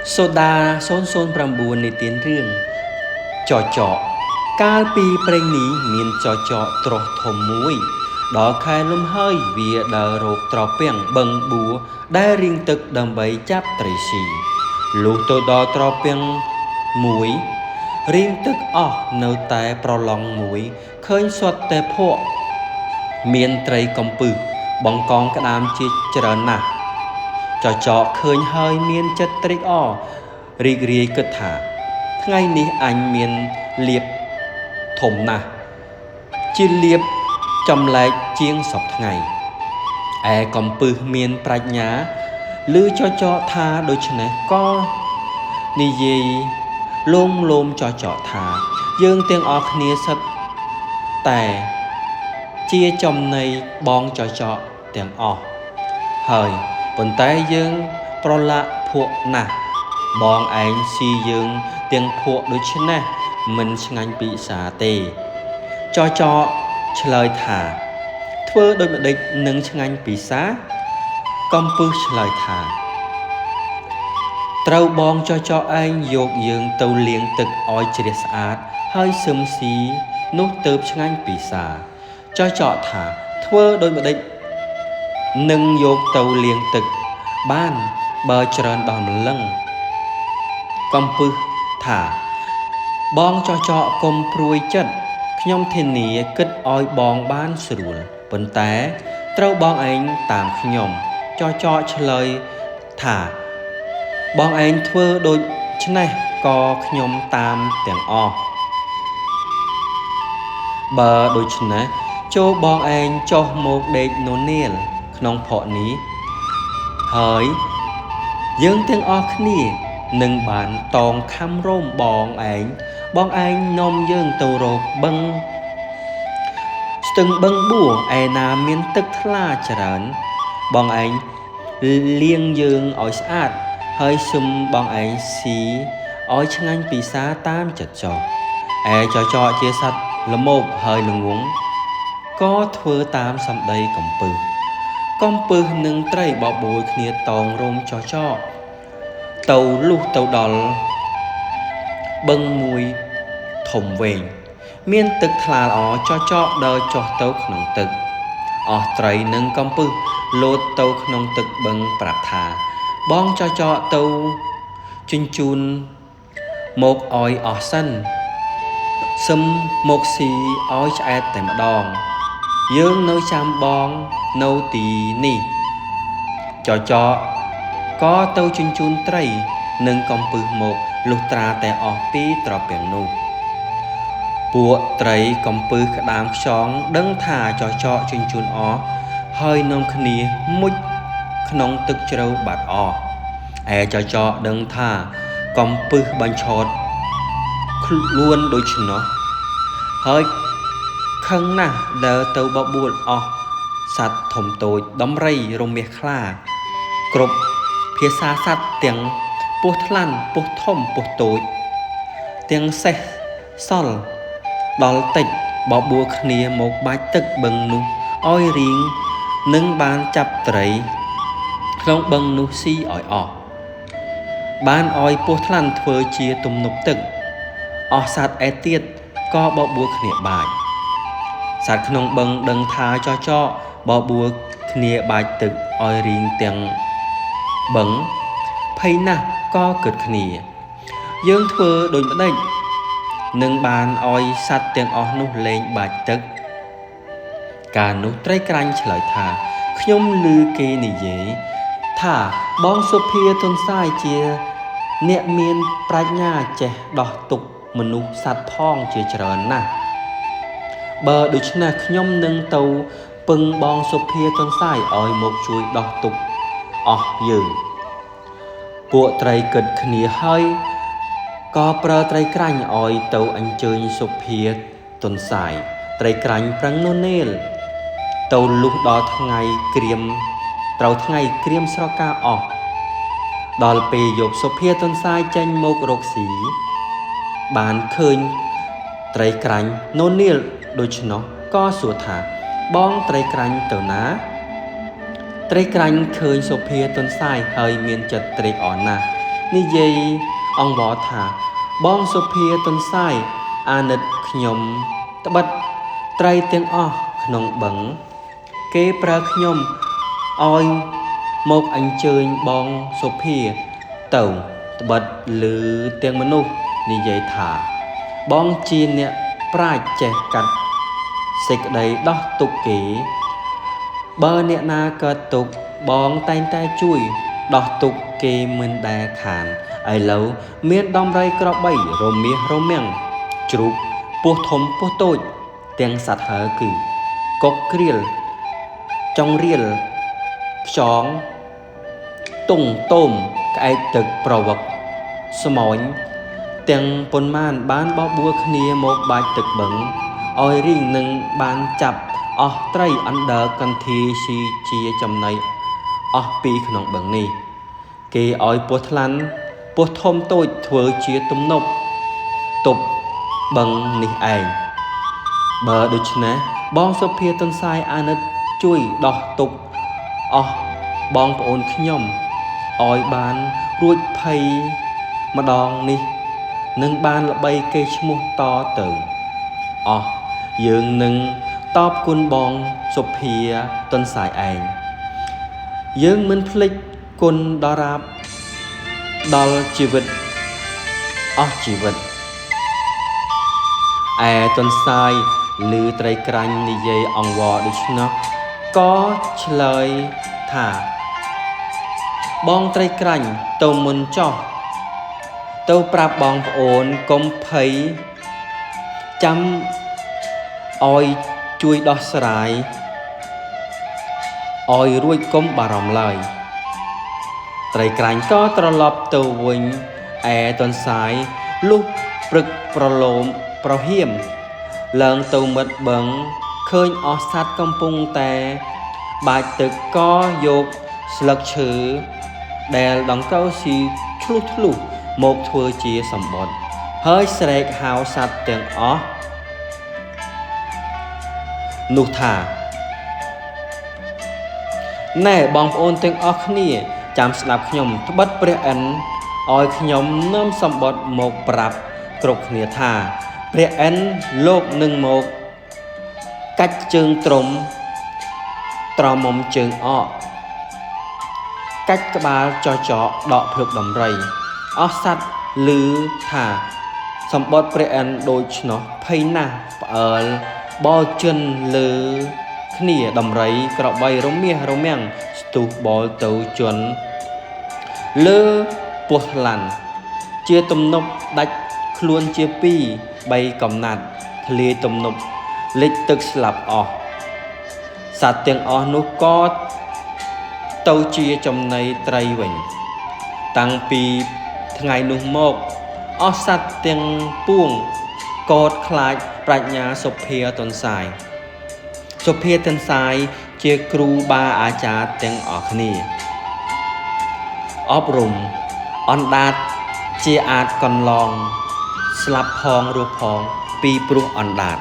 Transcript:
សូដាសូន9នៃទានរឿងចចកកាលពីព្រេងនេះមានចចកត្រោះធំមួយដល់ខែលំហើយវាដើររកត្រពាំងបឹងបួដែលរៀងទឹកដើម្បីចាប់ត្រីស៊ីលុះទៅដល់ត្រពាំងមួយរៀងទឹកអស់នៅតែប្រឡងមួយឃើញសុទ្ធតែភក់មានត្រីកំពឹសបង្កងក្តាមជាច្រើនណាស់ចចកឃើញហើយមានចិត្តត្រេកអររីករាយគិតថាថ្ងៃនេះអញមានលៀបធំណាស់ជាលៀបចម្លែកជាងសពថ្ងៃឯកំពឹសមានប្រាជ្ញាឮចចកថាដូច្នេះក៏និយាយលោមចចកថាយើងទាំងអស់គ្នាសិតតែជាចំណីបងចចកទាំងអស់ហើយប៉ុន្តែយើងប្រឡាក់ភក់ណាស់បងឯងស៊ីយើងទាំងភក់ដូច្នេះមិនឆ្ងាញ់ពិសាទេចចកឆ្លើយថាធ្វើដូចម្ដេចនឹងឆ្ងាញ់ពិសាកំពឹសឆ្លើយថាត្រូវបងចចកឯងយកយើងទៅលាងទឹកឲ្យជ្រះស្អាតហើយសឹមស៊ីនោះទៅឆ្ងាញ់ពិសាចចកថាធ្វើដូចម្ដេចនឹងយកទៅលាងទឹកបានបើច្រើនដល់ម្លឹងកំពឹសថាបងចចកកុំព្រួយចិត្តខ្ញុំធានាគិតឲ្យបងបានស្រួលប៉ុន្តែត្រូវបងឯងតាមខ្ញុំចចកឆ្លើយថាបងឯងធ្វើដូច្នេះក៏ខ្ញុំតាមទាំងអស់បើដូច្នេះចូលបងឯងចុះមកដេកននាលក្នុងភក់នេះហើយយើងទាំងអស់គ្នានឹងបានតងខំរោមបងឯងនាំយើងទៅរកបឹងស្ទឹងបឹងបួឯណាមានទឹកថ្លាច្រើនបងឯងលាងយើងឲ្យស្អាតហើយសុំបងឯងស៊ីឲ្យឆ្ងាញ់ពិសាតាមចិត្តចុះឯចចកជាសត្វល្មោបហើយល្ងង់ក៏ធ្វើតាមសម្ដីកំពឹសនឹងត្រីបបួលគ្នាតងរោមចចកទៅលុះទៅដល់បឹងមួយធំវែងមានទឹកថ្លាល្អចចកដើរចុះទៅក្នុងទឹកអស់ត្រីនិងកំពឹសលោតទៅក្នុងទឹកបឹងប្រាប់ថាបងចចកទៅជញ្ជូនមកឲ្យអស់សិនសឹមមកស៊ីឲ្យឆ្អែតតែម្ដងយើងនៅចាំបងនៅទីនេះចចកក៏ទៅជញ្ជូនត្រីនិងកំពឹសមកលុះត្រាតែអស់ពីត្រពាំងនោះពួកត្រីកំពឹសក្តាមខ្យងដឹងថាចចកជញ្ជូនអស់ហើយនាំគ្នាមុជក្នុងទឹកជ្រៅបាត់អស់ឯចចកដឹងថាកំពឹសបញ្ឆោតខ្លួនដូច្នោះហើយខឹងណាស់ដើរទៅបបួលអស់សត្វធំតូចដំរីរមាសខ្លាគ្រប់ភាសាសត្វទាំងពស់ថ្លាន់ពស់ធំពស់តូចទាំងសេះសល់ដល់តិចបបួលគ្នាមកបាច់ទឹកបឹងនោះឲ្យរៀងនឹងបានចាប់ត្រីក្នុងបឹងនោះស៊ីឲ្យអស់បានឲ្យពស់ថ្លាន់ធ្វើជាទំនប់ទឹកអស់សត្វឯទៀតក៏បបួលគ្នាបាចសត្វក្នុងបឹងដឹងថាចចកបបួលគ្នាបាចទឹកឲ្យរៀងទាំងបឹងភ័យណាស់ក៏គិតគ្នាយើងធ្វើដូចម្ដេចនឹងបានឲ្យសត្វទាំងអស់នោះលែងបាចទឹកកាលនោះត្រីក្រាញ់ឆ្លើយថាខ្ញុំឮគេនិយាយថាបងសុភាទុនសាយជាអ្នកមានប្រាជ្ញាចេះដោះទុក្ខមនុស្សសត្វផងជាច្រើនណាស់បើដូច្នេះខ្ញុំនឹងទៅពឹងបងសុភាទុនសាយឲ្យមកជួយដោះទុក្ខអស់យើងពួកត្រីគិតគ្នាហើយក៏ប្រើត្រីក្រាញ់ឲ្យទៅអញ្ជើញសុភាទុនសាយត្រីក្រាញ់ប្រឹងននាលទៅលុះដល់ថ្ងៃក្រៀមស្រកាអស់ដល់ពេលយប់សុភាទុនសាយចេញមករកស៊ីបានឃើញត្រីក្រាញ់ននាលដូច្នោះក៏សួរថាបងត្រីក្រាញ់ទៅណាត្រីក្រាញ់ឃើញសុភាទុនសាយហើយមានចិត្តត្រេកអរណាស់ និយាយអង្វរថាបងសុភាទុនសាយអាណិតខ្ញុំត្បិតត្រីទាំងអស់ក្នុងបឹងគេប្រើខ្ញុំឲ្យមកអញ្ជើញបងសុភាទៅត្បិតឮទាំងមនុស្សនិយាយថាបងជាអ្នកប្រាជ្ញចេះកាត់សេចក្តីដោះទុកគេបើអ្នកណាកើតទុកបងតែងតែជួយដោះទុកគេមិនដែលខានឥឡូវមានដំរីក្របីរមាសរមាំងជ្រូកពស់ធំពស់តូចទាំងសត្វហើគឺកុកក្រៀលចុងរៀលខ្យងទុងតូមក្អែកទឹកប្រវឹកស្មោញទាំងប៉ុន្មានបានបបួលគ្នាមកបាច់ទឹកបឹងឲ្យរីងនឹងបានចាប់អស់ត្រីអណ្ដើកន្ធាស៊ីជាចំណៃអស់ពីក្នុងបឹងនេះគេឲ្យពស់ថ្លាន់ពស់ធំតូចធ្វើជាទំនប់ទប់បឹងនេះឯងបើដូច្នេះបងសុភាទុនសាយអាណិតជួយដោះទុកអស់បងប្អូនខ្ញុំឲ្យបានរួចភ័យម្ដងនេះនឹងបានល្បីគេឈ្មោះតទៅអស់យើងនឹងតបគុណបងសុភាទុនសាយឯងយើងមិនភ្លេចគុណដរាបដល់ជីវិតអស់ជីវិតឯទុនសាយឮត្រីក្រាញ់និយាយអង្វរដូច្នោះក៏ឆ្លើយថាបងត្រីក្រាញ់ទៅមុនចោះទៅប្រាប់បងប្អូនកុំភ័យចាំឲ្យជួយដោះស្រាយឲ្យរួចកុំបារម្ភឡើយត្រីក្រាញ់ក៏ត្រឡប់ទៅវិញឯទុនសាយលុះព្រឹកប្រឡូមប្រហៀមឡើងទៅមិត្តបឹងឃើញអស់សត្វកំពុងតែបាច់ទឹកក៏យកស្លឹកឈើដែលដង្កូវស៊ីឆ្លុះឆ្លុះមកធ្វើជាសម្បត្តិហើយស្រែកហៅសត្វទាំងអស់នោះថាណែបងប្អូនទាំងអស់គ្នាចាំស្ដាប់ខ្ញុំត្បិតព្រះឥន្ទឲ្យខ្ញុំនាំសម្បត្តិមកប្រាប់គ្រប់គ្នាថាព្រះឥន្ទលោកនឹងមកកាច់ជើងត្រំត្រមមុំជើងអកកាច់ក្បាលចោះចកដកភ្លុកដំរីអស់សត្វឮថាសម្បត្តិព្រះឥន្ទដូច្នោះភ័យណាស់ផ្អើលបោចិនលើគ្នាដំរីក្របីរមាសរមាំងស្ទុះបលទៅជន់លើពស់ថ្លាន់ជាទំនប់ដាច់ខ្លួនជា2 3កំណាត់ធ្លាយទំនប់លិចទឹកស្លាប់អស់សត្វទាំងអស់នោះក៏ទៅជាចំណីត្រីវិញតាំងពីថ្ងៃនោះមកអស់សត្វទាំងពួងកោតខ្លាចប្រាជ្ញាសុភាទុនសាយសុភាទុនសាយជាគ្រូបាអាចារ្យទាំងអស់គ្នាអប់រំអណ្ដាតជាអាចកន្លងស្លាប់ផងរស់ផងពីព្រោះអណ្ដាត